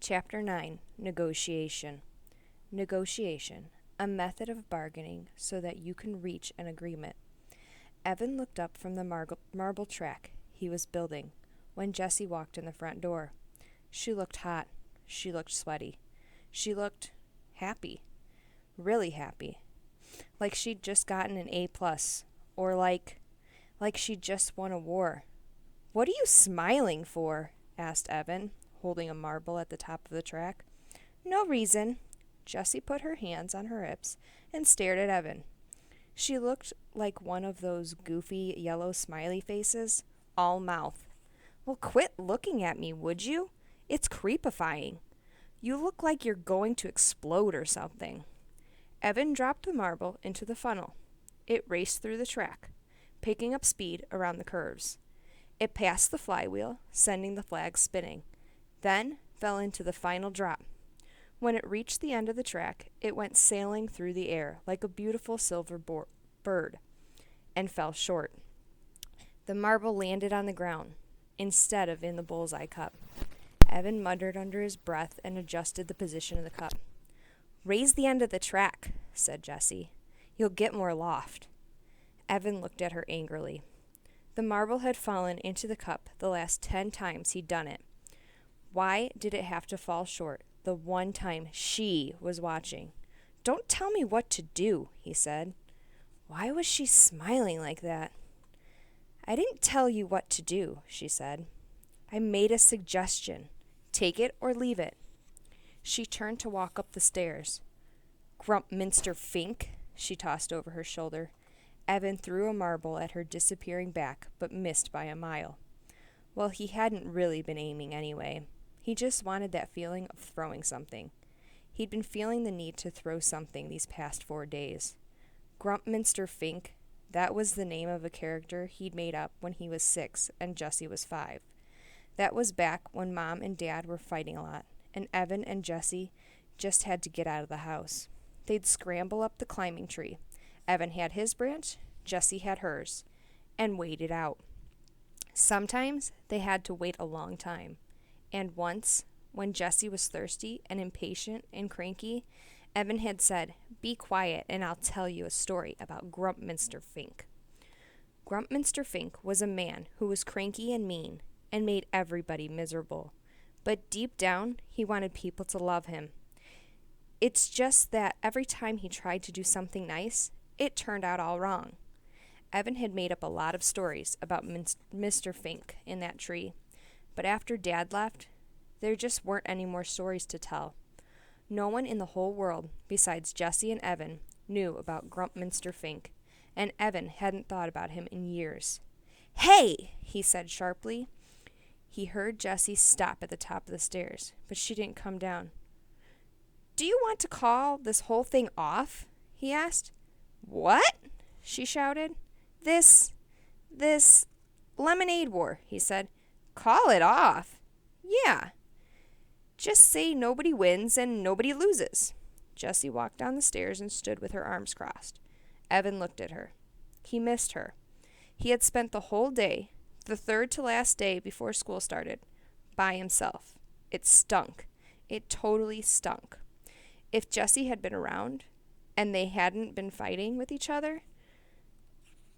Chapter 9 Negotiation. Negotiation, a method of bargaining so that you can reach an agreement. Evan looked up from the marble track he was building when Jessie walked in the front door. She looked hot. She looked sweaty. She looked happy. Really happy. Like she'd just gotten an A+, or like she'd just won a war. "What are you smiling for?" asked Evan, holding a marble at the top of the track. "No reason." Jessie put her hands on her hips and stared at Evan. She looked like one of those goofy yellow smiley faces, all mouth. "Well, quit looking at me, would you? It's creepifying. You look like you're going to explode or something." Evan dropped the marble into the funnel. It raced through the track, picking up speed around the curves. It passed the flywheel, sending the flag spinning, then fell into the final drop. When it reached the end of the track, it went sailing through the air like a beautiful silver bird, and fell short. The marble landed on the ground, instead of in the bullseye cup. Evan muttered under his breath and adjusted the position of the cup. "Raise the end of the track," said Jessie. "You'll get more loft." Evan looked at her angrily. The marble had fallen into the cup the last 10 times he'd done it. Why did it have to fall short the one time she was watching? "Don't tell me what to do," he said. Why was she smiling like that? "I didn't tell you what to do," she said. "I made a suggestion. Take it or leave it." She turned to walk up the stairs. "Grumpminster Fink," she tossed over her shoulder. Evan threw a marble at her disappearing back, but missed by a mile. Well, he hadn't really been aiming anyway. He just wanted that feeling of throwing something. He'd been feeling the need to throw something these past 4 days. Grumpminster Fink, that was the name of a character he'd made up when he was 6 and Jessie was 5. That was back when Mom and Dad were fighting a lot, and Evan and Jessie just had to get out of the house. They'd scramble up the climbing tree. Evan had his branch, Jessie had hers, and wait it out. Sometimes they had to wait a long time. And once, when Jessie was thirsty and impatient and cranky, Evan had said, "Be quiet and I'll tell you a story about Grumpminster Fink." Grumpminster Fink was a man who was cranky and mean and made everybody miserable. But deep down, he wanted people to love him. It's just that every time he tried to do something nice, it turned out all wrong. Evan had made up a lot of stories about Mr. Fink in that tree, but after Dad left, there just weren't any more stories to tell. No one in the whole world, besides Jessie and Evan, knew about Grumpminster Fink, and Evan hadn't thought about him in years. "Hey!" he said sharply. He heard Jessie stop at the top of the stairs, but she didn't come down. "Do you want to call this whole thing off?" he asked. "What?" she shouted. This lemonade war," he said. "Call it off?" "Yeah. Just say nobody wins and nobody loses." Jessie walked down the stairs and stood with her arms crossed. Evan looked at her. He missed her. He had spent the whole day, the third to last day before school started, by himself. It stunk. It totally stunk. If Jessie had been around, and they hadn't been fighting with each other,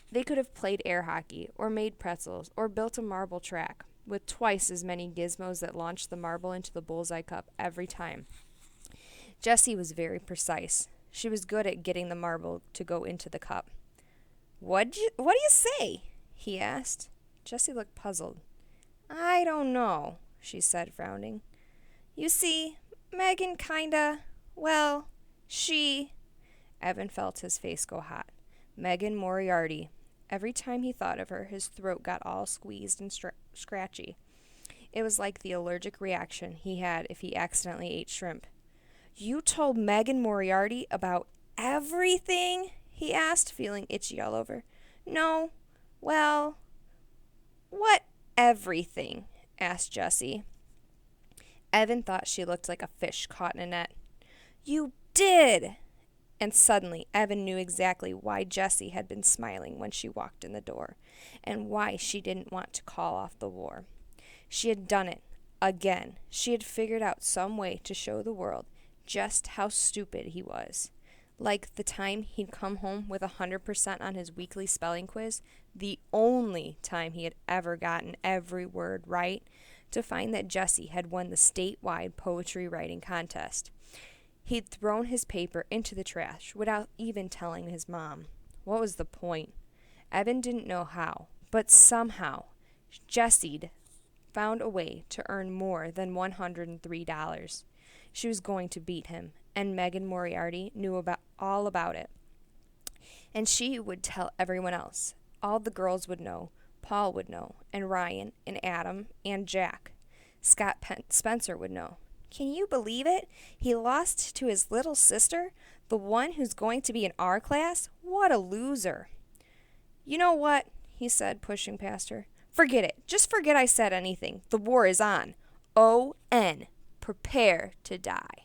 they could have played air hockey, or made pretzels, or built a marble track, with twice as many gizmos that launched the marble into the bullseye cup every time. Jessie was very precise. She was good at getting the marble to go into the cup. What do you say?" he asked. Jessie looked puzzled. "I don't know," she said, frowning. "You see, Megan she..." Evan felt his face go hot. Megan Moriarty. Every time he thought of her, his throat got all squeezed and scratchy. It was like the allergic reaction he had if he accidentally ate shrimp. "You told Megan Moriarty about everything?" he asked, feeling itchy all over. "No. Well, what everything?" asked Jessie. Evan thought she looked like a fish caught in a net. "You did!" And suddenly, Evan knew exactly why Jessie had been smiling when she walked in the door, and why she didn't want to call off the war. She had done it Again, she had figured out some way to show the world just how stupid he was. Like the time he'd come home with 100% on his weekly spelling quiz, the only time he had ever gotten every word right, to find that Jessie had won the statewide poetry writing contest. He'd thrown his paper into the trash without even telling his mom. What was the point? Evan didn't know how, but somehow Jessie'd found a way to earn more than $103. She was going to beat him, and Megan Moriarty knew all about it. And she would tell everyone else. All the girls would know. Paul would know, and Ryan, and Adam, and Jack. Scott Spencer would know. Can you believe it? He lost to his little sister, the one who's going to be in our class? What a loser. You know what? He said, pushing past her. Forget it. Just forget I said anything. The war is on. O-N. Prepare to die.